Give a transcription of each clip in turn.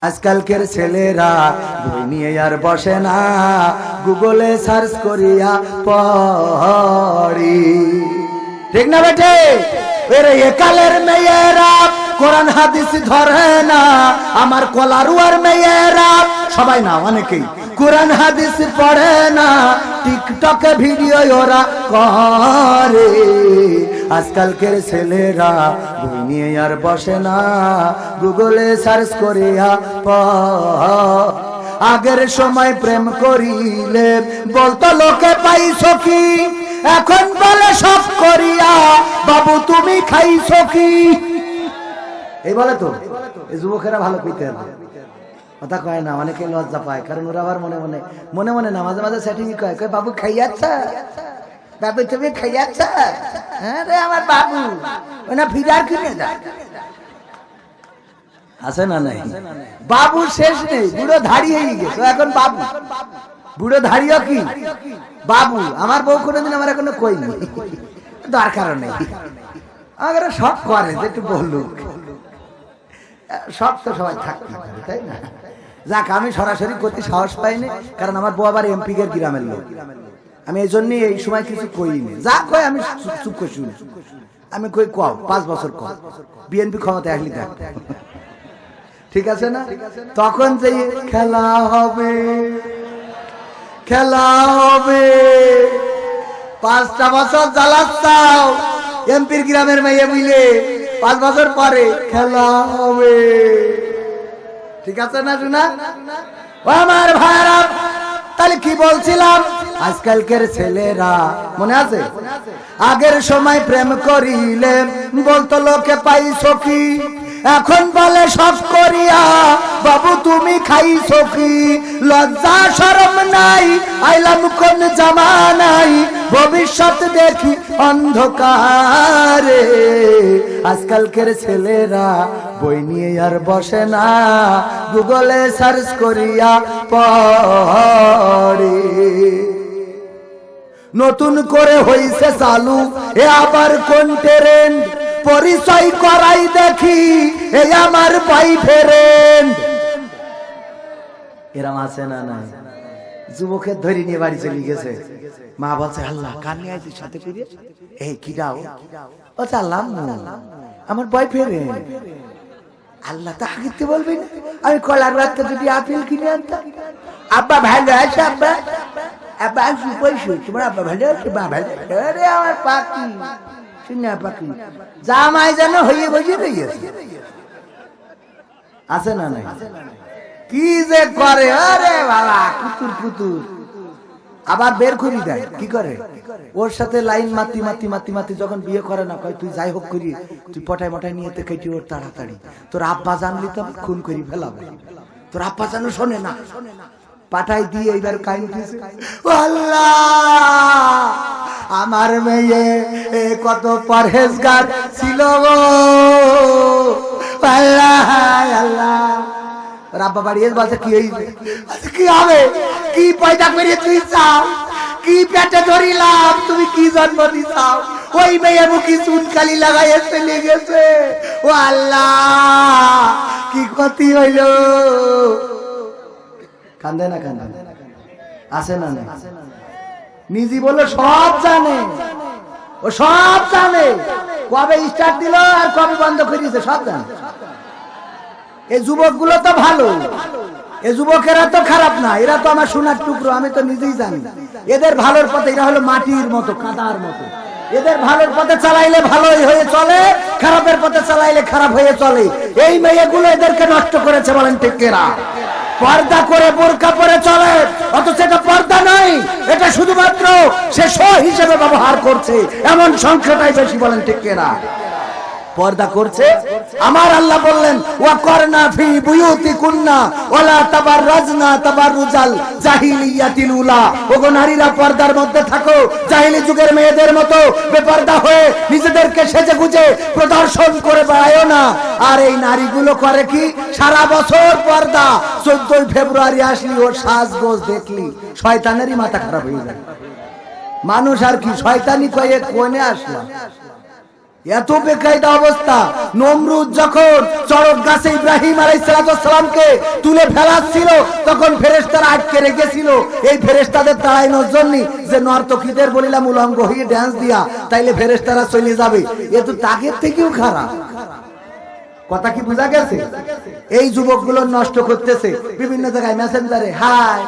আজকালকের ছেলেরা বই নিয়ে আর বসে না, গুগলে সার্চ করিয়া পড়ি। ঠিক না বেটে? এরে একালের মেয়েরা কোরআন হাদিস ধরে না, আমার কলারুয়ার মেয়েরা সবাই না অনেকেই কোরআন হাদিস পড়ে না, টিকটকে ভিডিও ওরা করে। আজকালকের ছেলেরা বই নিয়ে আর বসে না, গুগলে সার্চ করিয়া আগের সময় প্রেম করিলে বলতো লোকে পাইছো কি, এখন বলে সব করিয়া বাবু তুমি খাইছো কি। এই বলে তো এই যুবকেরা ভালো কইতে কথা কয় না, অনেকে লজ্জা পায়, কারণ ওরা আবার মনে মনে মনে মনে না মাঝে মাঝে সেটিং কয়, কয় বাবু খাইয়াচ্ছা, বাবু তুমি খাইয়াচ্ছা, হ্যাঁ রে আমার বাবু ওনা ফিরার কিনে যা আছে না নাই। বাবু শেষ নেই, বুড়ো ধাড়ি হয়ে গেছে এখন বাবু, বুড়ো ধাড়িও কি বাবু। আমার বউ কোনোদিন আমার এখনো কইনি, দরকার নেই, আমার সব করে একটু বললুক, সব তো সবাই থাকতে পারে তাই না। যাক, আমি সরাসরি করতে সাহস পাইনি, কারণ আমার বউ আবার এমপি এর গ্রামের লোক, আমি এই জন্যই এই সময় কিছু কইনি। যা কয় আমি চুপ করে শুনি, আমি কই কও 5 বছর কম বিএনপি ক্ষমতায় আসলি দেখ, ঠিক আছে না। তখন যে খেলা হবে খেলা হবে, 5টা বছর জ্বালাচ্ছাও এমপির গ্রামের মেয়ে বুঝলে, 5 বছর পরে খেলা হবে, ঠিক আছে না শোনা। ও আমার ভাইরা, তাহলে কি বলছিলাম, আজকালকের ছেলেরা মনে আছে আগের সময় প্রেম করিলে বলতো লোকে পাইছো কি, এখন বলে সব করিয়া বাবু তুমি খাইছো কি। লজ্জা শরম নাই, আইলাম কোন জামানাই, ভবিষ্যৎ দেখি অন্ধকারে। আজকালকের ছেলেরা বই নিয়ে আর বসে না, গুগলে সার্চ করিয়া পড়ে। নতুন করে হইছে চালু এ আবার কোন ট্রেন্ড, পরিচয় করাই দেখি এই আমার বয়ফ্রেন্ড। এরম আছে না নাই? যুবকের ধরে নিয়ে বাড়ি চলে গেছে, মা বলছে আল্লাহ কার নিয়ে আইছিস সাথে করে, এই কি দাও ও চাল্লাম আমার বয়ফ্রেন্ড। আল্লাহ তা আগে বলবি না, আমি কলার রাতটা যদি আপেল কিনে আনতাম। আব্বা ভালো আছে, আব্বা আব্বা আসু পয়সু, তোমার আব্বা ভালো আছে? বা ভালো। আরে আমার পাখি শুনে পাখি জামাই যেন হয়ে বসে রয়েছে, আছে না নাই? কি যে করে আরে বাবা, কুতুর কুতুর আবার বের করি দেয়। কি করে ওর সাথে লাইন মাতি মাতি মাতি মাতি, যখন বিয়ে করে না কয় তুই যাই হোক করি, তুই পটায় মটায় নিয়ে কেটে ওর তাড়াতাড়ি, তোর আব্বা জানলি তো খুন করি ফেলাবে, তোর আব্বা জানো শোনে না, পাঠাই দিয়ে এইবার কাই উঠেছে। আল্লাহ আমার মেয়ে কত পরহেজগার ছিল গো আল্লাহ আল্লাহ। রাব্বা বাড়ি এসে বলছে কি হইছে, কি হবে, কি পয়দা করে তুই চাও, কি পেটে ধরিলাম, তুমি কি জন্ম দিছাও। ওই মেয়ে মুখি চুনকালি লাগাই চলে গেছে। ও আল্লাহ কি ক্ষতি হইল। কান্দে না কান্দে আছে না না, নিজে বলে সব জানে, ও সব জানে, কবে স্টার্ট দিল আর কবে বন্ধ করে দিয়েছে সব জানে। এই যুবক গুলো তো ভালো, এই যুবকেরা তো খারাপ না, এরা তো আমার সোনার টুকরো, আমি তো নিজেই জানি। এদের ভালোর পথে, এরা হলো মাটির মতো কাদার মতো, এদের ভালোর পথে চালাইলে ভালোই হয়ে চলে, খারাপের পথে চালাইলে খারাপ হয়ে চলে। এই মেয়েগুলো এদেরকে নষ্ট করেছে, বলেন ঠিক কিনা? পর্দা করে বোরকা পরে চলে, অথচ এটা পর্দা নয়, এটা শুধুমাত্র সে শো হিসেবে ব্যবহার করছে, এমন সংখ্যাটাই বেশি, বলেন ঠিক কিনা? পর্দা করছে। আমার আল্লাহ বললেন ওয়া করনা ফি বুয়ুতিকুন্না ওয়ালা তাবাররাজনা তাবাররুজাল জাহিলিয়াতিল উলা, ওগো নারীরা পর্দার মধ্যে থাকো, জাহিলি যুগের মেয়েদের মতো বেপর্দা হয়ে নিজেদেরকে সেজে গুজে প্রদর্শন করে বেড়ায়ও না। আর এই নারীগুলো করে কি, সারা বছর পর্দা, 14 ফেব্রুয়ারি আসলি ওর সাজগোজ দেখলি শয়তানেরই মাথা খারাপ হয়ে যায়। মানুষ আর কি শয়তানি কয়ে কোনে আসলাম, এত বেকায়দা অবস্থা। নমরুদ যখন চড়ক গাছে ইব্রাহিম আলাইহিসসালামকে তুলে ফেলাচ্ছিল, তখন ফেরেশতারা আটকে রেখেছিল এই ফেরেশতাদের তাড়ানোর জন্য, যে নর্তকীদের বলিলাম উলঙ্গ হয়ে ড্যান্স দিয়া, তাইলে ফেরেশতারা চলে যাবে। এ তো তাদের থেকেও খারাপ। কথা কি বোঝা গেছে? এই যুবকগুলো নষ্ট করতেছে বিভিন্ন জায়গায় মেসেঞ্জারে হাই,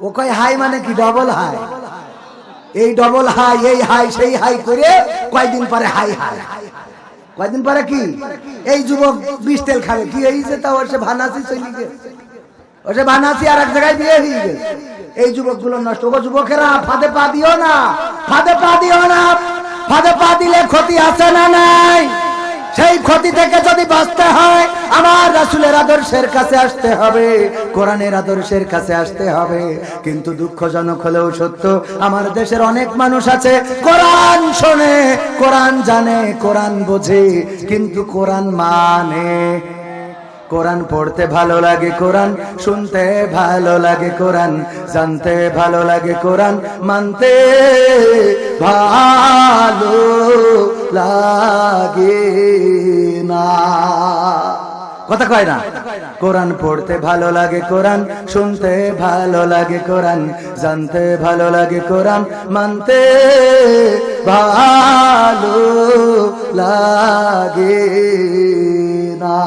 ও কয় হাই মানে কি ডবল হাই, এই ডবল হাই, এই হাই সেই হাই করে কয়দিন পরে হাই হাই, কয়দিন পরে কি এই যুবক বিষ তেল খাবে কি, এই যে তা ওসে ভানাসি চলে গেছে, ওসে ভানাসি আর এক জায়গায় বিয়ে হয়ে গেছে। এই যুবকগুলো নষ্ট। ও যুবকেরা ফাঁদে পা দিও না, ফাঁদে পা দিও না। ফাঁদে পা দিলে ক্ষতি আছে না নাই? সেই ক্ষতি থেকে যদি বাঁচতে হয় আমার রাসূলের আদর্শের কাছে আসতে হবে, কোরআনের আদর্শের কাছে আসতে হবে। কিন্তু দুঃখজনক হলেও সত্য, আমার দেশের অনেক মানুষ আছে কোরআন শোনে, কোরআন জানে, কোরআন বোঝে, কিন্তু কোরআন মানে। কোরআন পড়তে ভালো লাগে, কোরআন শুনতে ভালো লাগে, কোরআন জানতে ভালো লাগে, কোরআন মানতে ভালো লাগে না। কথা কয় না? কোরআন পড়তে ভালো লাগে, কোরআন শুনতে ভালো লাগে, কোরআন জানতে ভালো লাগে, কোরআন মানতে ভালো লাগে না।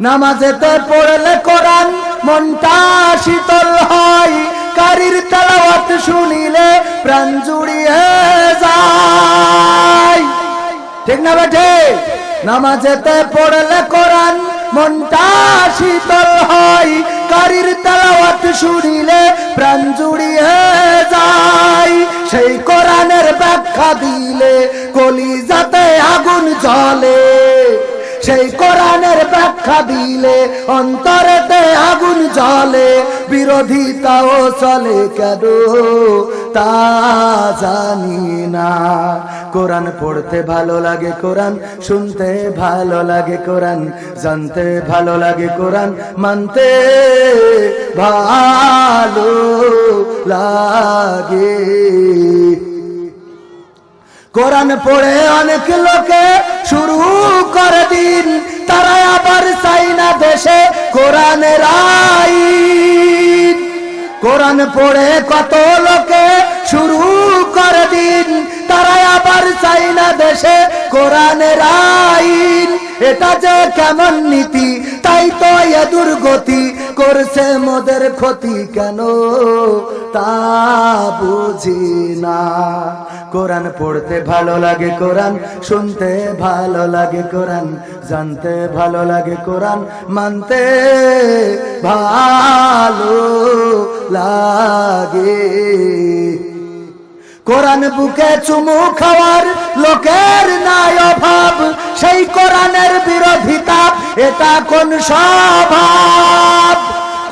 নামাজেতে পড়লে কোরআন মনটা শীতল হয়, কারির তেলাওয়াত শুনিলে প্রাণ জুড়িয়ে যায়। ঠিক না বেঠে? নামাজেতে পড়লে কোরআন মনটা শীতল হয়, কারির তেলাওয়াত শুনিলে প্রাণ জুড়িয়ে যায়। সেই কোরআনের ব্যাখ্যা দিলে কলিজাতে আগুন জ্বলে, সেই কোরআনের ব্যাখ্যা দিলে অন্তরেতে আগুন জ্বলে। বিরোধিতাও চলে কেন তা জানি না। কোরআন পড়তে ভালো লাগে, কোরআন শুনতে ভালো লাগে, কোরআন জানতে ভালো লাগে, কোরআন মানতে ভালো লাগে। কোরআন পড়ে অনেক লোকে শুরু করে দিন, তারা আবার চাই না দেশে কোরআনের আইন। কোরআন পড়ে কত লোকে শুরু করে দিন, তারা আবার চাই না দেশে কোরআনের আইন। এটা যে কেমন নীতি, তাই তো এ দুর্গতি, করছে মোদের ক্ষতি কেন তা বুঝি না। কোরআন পড়তে ভালো লাগে, কোরআন শুনতে ভালো লাগে, কোরআন জানতে ভালো লাগে, কোরআন মানতে ভালো লাগে। কোরআন বুকে চুমু খাওয়ার লোকের নাই অভাব, সেই কোরআনের বিরোধিতা এটা কোন স্বভাব?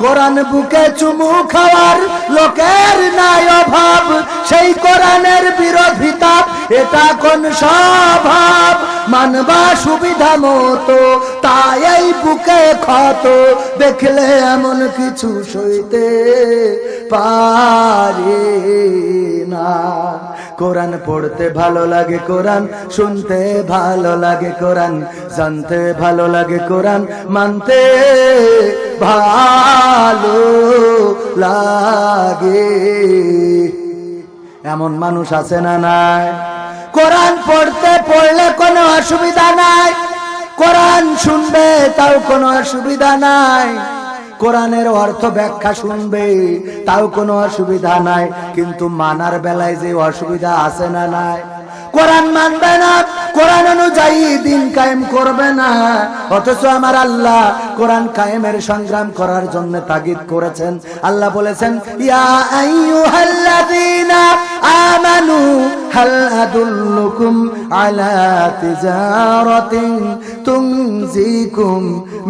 কোরআন বুকে চুমু খাওয়ার লোকের নাই অভাব, সেই কোরআনের বিরোধিতা এটা কোন স্বভাব? মানবা সুবিধা মতো তাই এই বুকে ক্ষত, দেখলে এমন কিছু সইতে পারি না। কোরআন পড়তে ভালো লাগে, কোরআন শুনতে ভালো লাগে, কোরআন জানতে ভালো লাগে, কোরআন মানতে ভালো লাগে। এমন মানুষ আছে না নাই? কোরআন পড়লে কোনো অসুবিধা নাই, কোরআন শুনবে তাও কোনো অসুবিধা নাই, কোরআনের অর্থ ব্যাখ্যা শুনবে তাও কোনো অসুবিধা নাই, কিন্তু মানার বেলায় যে অসুবিধা আছে না নাই? কোরআন মানবে না, কোরআন অনুযায়ী দিন কায়েম করবে না, অথচ আমার আল্লাহ কোরআন কায়েমের সংগ্রাম করার জন্য তাগিদ করেছেন। আল্লাহ বলেছেন, ইয়া আইয়ুহাল্লাযীনা আমানু হাল আদুল্লুকুম আলা তিজারাতিন তুনজিকুম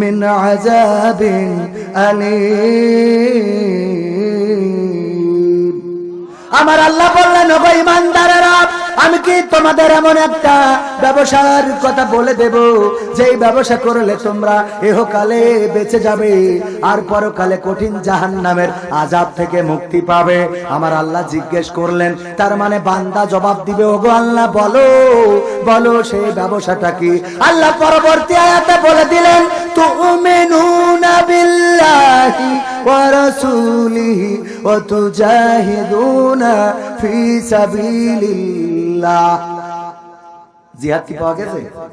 মিন আযাবিন আলীম। আমার আল্লাহ বললেন, ওগো ঈমানদারেরা, আমি কি তোমাদের এমন একটা ব্যবসার কথা বলে দেব যেই ব্যবসা করলে তোমরা ইহকালে বেঁচে যাবে আর পরকালে কঠিন জাহান্নামের আযাব থেকে মুক্তি পাবে? আমার আল্লাহ জিজ্ঞেস করলেন, তার মানে বান্দা জবাব দিবে, ওগো আল্লাহ বলো বলো সেই ব্যবসাটা কি? আল্লাহ পরবর্তী আয়াতে বলে দিলেন, তুমিনুনা বিল্লাহি ওয়া রাসূলিহি ওয়া তুজাহিদুনা ফি সাবিলিল্লাহ। জিহাদ কি পাওয়া গেছে?